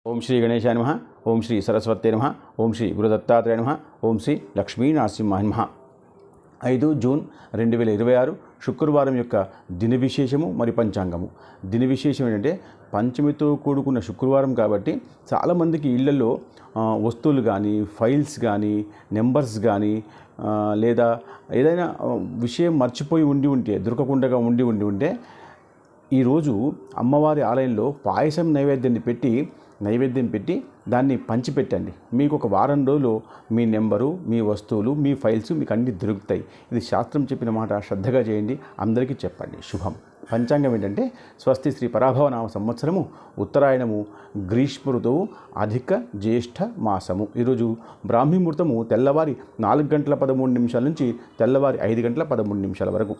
ఓం శ్రీ గణేశాయ నమః. ఓం శ్రీ సరస్వతే నమః. ఓం శ్రీ గురుదత్తాత్రేయ నమః. ఓం శ్రీ లక్ష్మీనరసింహాయ నమః. 5 జూన్ 2026 శుక్రవారం యొక్క దిన విశేషము మరియు పంచాంగము. దిన విశేషం ఏంటంటే పంచమితో కూడుకున్న శుక్రవారం కాబట్టి చాలామందికి ఇళ్లలో వస్తువులు కానీ ఫైల్స్ కానీ నెంబర్స్ కానీ లేదా ఏదైనా విషయం మర్చిపోయి ఉంటే దొరకకుండా ఉంటే ఈరోజు అమ్మవారి ఆలయంలో పాయసం నైవేద్యం పెట్టి దాన్ని పంచిపెట్టండి. మీకు ఒక వారం రోజులు మీ నెంబరు, మీ వస్తువులు, మీ ఫైల్స్ మీకు అన్నీ దొరుకుతాయి. ఇది శాస్త్రం చెప్పిన మాట, శ్రద్ధగా చేయండి, అందరికీ చెప్పండి. శుభం. పంచాంగం ఏంటంటే స్వస్తి శ్రీ పరాభవనామ సంవత్సరము ఉత్తరాయణము గ్రీష్మ ఋతువు అధిక జ్యేష్ఠ మాసము. ఈరోజు బ్రాహ్మీ ముహూర్తము తెల్లవారి 4:13 నుంచి తెల్లవారి 5:13 వరకు.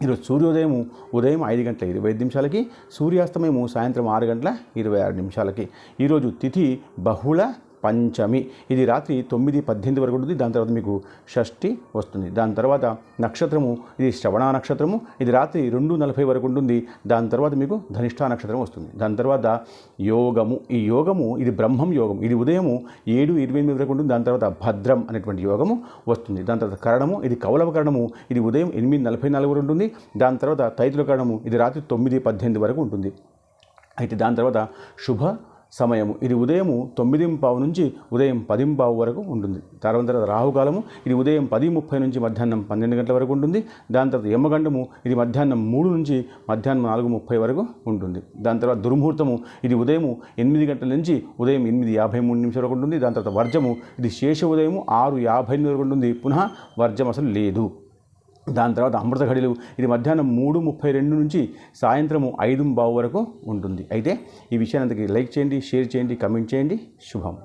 ఈరోజు సూర్యోదయము ఉదయం 5:25, సూర్యాస్తమయము సాయంత్రం 6:26. ఈరోజు తిథి బహుళ పంచమి. ఇది రాత్రి 9:18 వరకు ఉంటుంది. దాని తర్వాత మీకు షష్ఠి వస్తుంది. దాని తర్వాత నక్షత్రము ఇది శ్రవణ నక్షత్రము. ఇది రాత్రి 2:40 వరకు ఉంటుంది. దాని తర్వాత మీకు ధనిష్ఠా నక్షత్రం వస్తుంది. దాని తర్వాత యోగము. ఈ యోగము ఇది బ్రహ్మం యోగం. ఇది ఉదయము 7:28 వరకు ఉంటుంది. దాని తర్వాత భద్రం అనేటువంటి యోగము వస్తుంది. దాని తర్వాత కరణము ఇది కౌలవ కరణము. ఇది ఉదయం 8:44 వరకు ఉంటుంది. దాని తర్వాత తైతుల కరణము ఇది రాత్రి 9:18 వరకు ఉంటుంది. అయితే దాని తర్వాత శుభ సమయము ఇది ఉదయం 9:15 నుంచి ఉదయం 10:15 వరకు ఉంటుంది. తర్వాత రాహుకాలము ఇది ఉదయం 10:30 నుంచి మధ్యాహ్నం 12 గంటల వరకు ఉంటుంది. దాని తర్వాత యమగండము ఇది మధ్యాహ్నం 3 నుంచి మధ్యాహ్నం 4:30 వరకు ఉంటుంది. దాని తర్వాత దుర్ముహూర్తము ఇది ఉదయం 8 గంటల నుంచి ఉదయం 8:53 వరకు ఉంటుంది. దాని తర్వాత వర్జము ఇది శేష ఉదయం 6:58 వరకు ఉంటుంది. పునః వర్జం అసలు లేదు. దాని తర్వాత అమృత ఘడియలు ఇది మధ్యాహ్నం 3:32 నుంచి సాయంత్రము 5:15 వరకు ఉంటుంది. అయితే ఈ విషయాన్ని లైక్ చేయండి, షేర్ చేయండి, కమెంట్ చేయండి. శుభం.